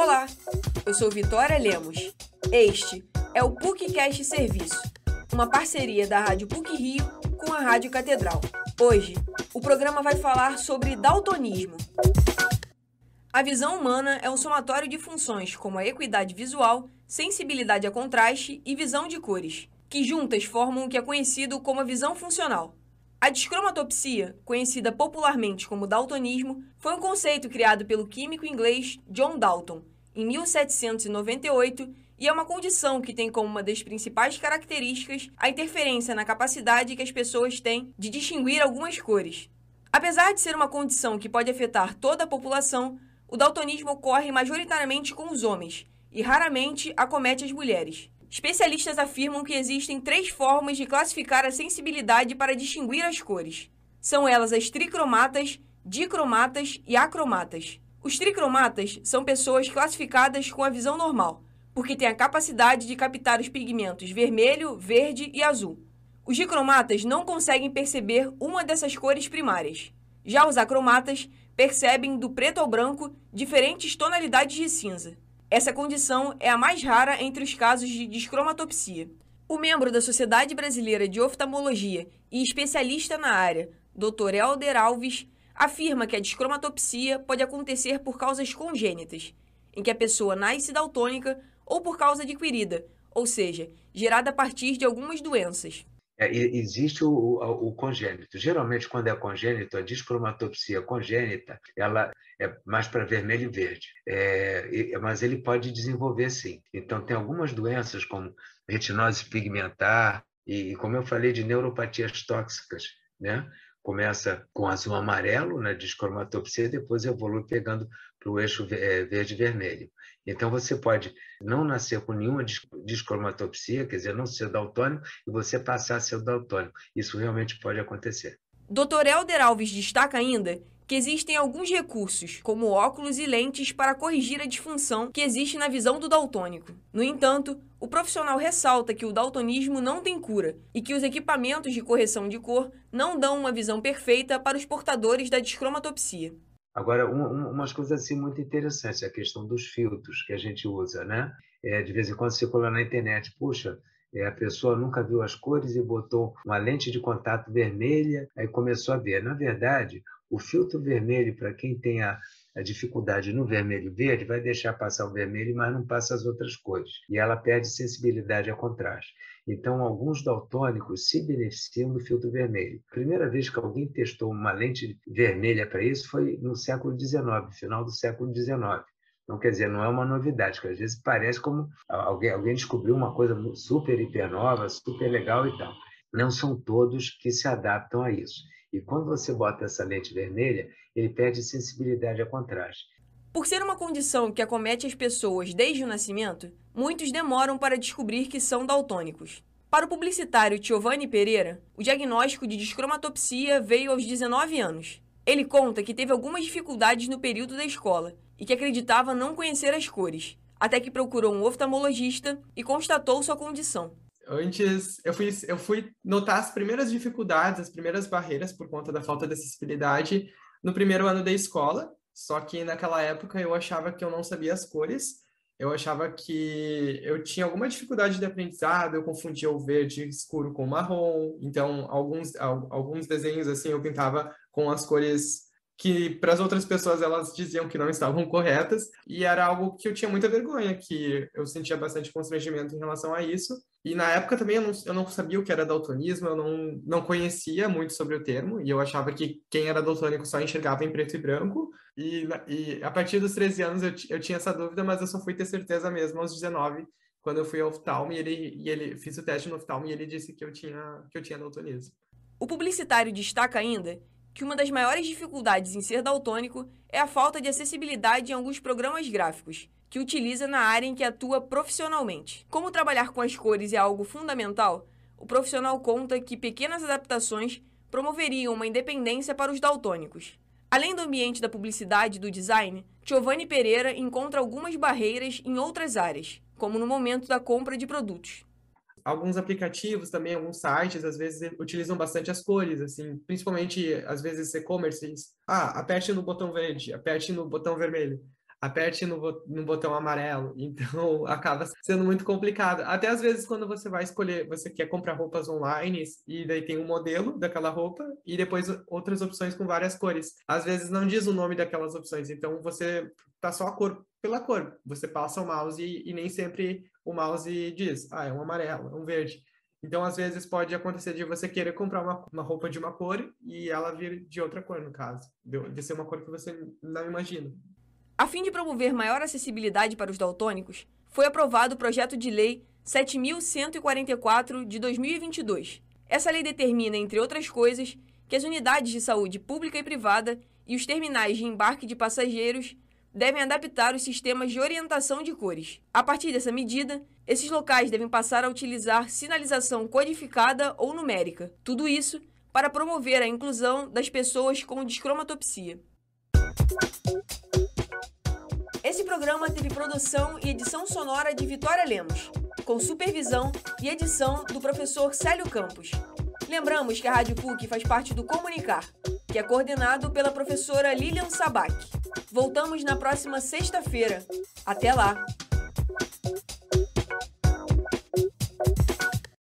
Olá, eu sou Vitória Lemos. Este é o PUCcast Serviço, uma parceria da Rádio PUC Rio com a Rádio Catedral. Hoje, o programa vai falar sobre daltonismo. A visão humana é um somatório de funções como a equidade visual, sensibilidade a contraste e visão de cores, que juntas formam o que é conhecido como a visão funcional. A descromatopsia, conhecida popularmente como daltonismo, foi um conceito criado pelo químico inglês John Dalton, em 1798, e é uma condição que tem como uma das principais características a interferência na capacidade que as pessoas têm de distinguir algumas cores. Apesar de ser uma condição que pode afetar toda a população, o daltonismo ocorre majoritariamente com os homens e raramente acomete as mulheres. Especialistas afirmam que existem 3 formas de classificar a sensibilidade para distinguir as cores. São elas as tricromatas, dicromatas e acromatas. Os tricromatas são pessoas classificadas com a visão normal, porque têm a capacidade de captar os pigmentos vermelho, verde e azul. Os dicromatas não conseguem perceber uma dessas cores primárias. Já os acromatas percebem do preto ao branco diferentes tonalidades de cinza. Essa condição é a mais rara entre os casos de descromatopsia. O membro da Sociedade Brasileira de Oftalmologia e especialista na área, Dr. Helder Alves, afirma que a descromatopsia pode acontecer por causas congênitas, em que a pessoa nasce daltônica, ou por causa adquirida, ou seja, gerada a partir de algumas doenças. Existe o congênito. Geralmente, quando é congênito, a descromatopsia congênita, ela é mais para vermelho e verde. Mas ele pode desenvolver, sim. Então, tem algumas doenças, como retinose pigmentar e, como eu falei, de neuropatias tóxicas, né? Começa com azul amarelo, na descromatopsia, depois evolui pegando para o eixo verde e vermelho. Então, você pode não nascer com nenhuma descromatopsia, quer dizer, não ser daltônico, e você passar a ser daltônico. Isso realmente pode acontecer. Dr. Helder Alves destaca ainda que existem alguns recursos, como óculos e lentes, para corrigir a disfunção que existe na visão do daltônico. No entanto, o profissional ressalta que o daltonismo não tem cura e que os equipamentos de correção de cor não dão uma visão perfeita para os portadores da descromatopsia. Agora, umas coisas assim muito interessantes, a questão dos filtros que a gente usa, né? De vez em quando circula na internet, puxa, a pessoa nunca viu as cores e botou uma lente de contato vermelha, aí começou a ver. Na verdade, o filtro vermelho, para quem tem a dificuldade no vermelho e verde, vai deixar passar o vermelho, mas não passa as outras cores. E ela perde sensibilidade a contraste. Então, alguns daltônicos se beneficiam do filtro vermelho. A primeira vez que alguém testou uma lente vermelha para isso foi no século XIX, final do século XIX. Então, quer dizer, não é uma novidade, porque às vezes parece como alguém descobriu uma coisa super, hiper nova, super legal e tal. Não são todos que se adaptam a isso. E quando você bota essa lente vermelha, ele perde sensibilidade a contraste. Por ser uma condição que acomete as pessoas desde o nascimento, muitos demoram para descobrir que são daltônicos. Para o publicitário Giovanni Pereira, o diagnóstico de descromatopsia veio aos 19 anos. Ele conta que teve algumas dificuldades no período da escola e que acreditava não conhecer as cores, até que procurou um oftalmologista e constatou sua condição. Antes, eu fui notar as primeiras dificuldades, as primeiras barreiras por conta da falta de acessibilidade no primeiro ano da escola. Só que naquela época eu achava que eu não sabia as cores, eu achava que eu tinha alguma dificuldade de aprendizado, eu confundia o verde escuro com o marrom, então alguns desenhos assim eu pintava com as cores que para as outras pessoas elas diziam que não estavam corretas, e era algo que eu tinha muita vergonha, que eu sentia bastante constrangimento em relação a isso. E na época também eu não sabia o que era daltonismo, eu não conhecia muito sobre o termo, e eu achava que quem era daltônico só enxergava em preto e branco, e a partir dos 13 anos eu tinha essa dúvida, mas eu só fui ter certeza mesmo aos 19, quando eu fui ao oftalmo, e ele fiz o teste no oftalmo e ele disse que eu tinha daltonismo. O publicitário destaca ainda que uma das maiores dificuldades em ser daltônico é a falta de acessibilidade em alguns programas gráficos, que utiliza na área em que atua profissionalmente. Como trabalhar com as cores é algo fundamental, o profissional conta que pequenas adaptações promoveriam uma independência para os daltônicos. Além do ambiente da publicidade e do design, Giovanni Pereira encontra algumas barreiras em outras áreas, como no momento da compra de produtos. Alguns aplicativos também, alguns sites, às vezes utilizam bastante as cores, assim, principalmente, às vezes, e-commerces. Aperte no botão verde, aperte no botão vermelho. aperte no botão amarelo. Então, acaba sendo muito complicado. Até às vezes, quando você vai escolher, você quer comprar roupas online e daí tem um modelo daquela roupa e depois outras opções com várias cores. Às vezes não diz o nome daquelas opções, então você tá só a cor pela cor. Você passa o mouse e nem sempre o mouse diz, é um amarelo, é um verde. Então, às vezes, pode acontecer de você querer comprar uma roupa de uma cor e ela vir de outra cor, no caso. De ser uma cor que você não imagina. A fim de promover maior acessibilidade para os daltônicos, foi aprovado o projeto de lei 7.144 de 2022. Essa lei determina, entre outras coisas, que as unidades de saúde pública e privada e os terminais de embarque de passageiros devem adaptar os sistemas de orientação de cores. A partir dessa medida, esses locais devem passar a utilizar sinalização codificada ou numérica. Tudo isso para promover a inclusão das pessoas com descromatopsia. Esse programa teve produção e edição sonora de Vitória Lemos, com supervisão e edição do professor Célio Campos. Lembramos que a Rádio PUC faz parte do Comunicar, que é coordenado pela professora Lilian Sabac. Voltamos na próxima sexta-feira. Até lá!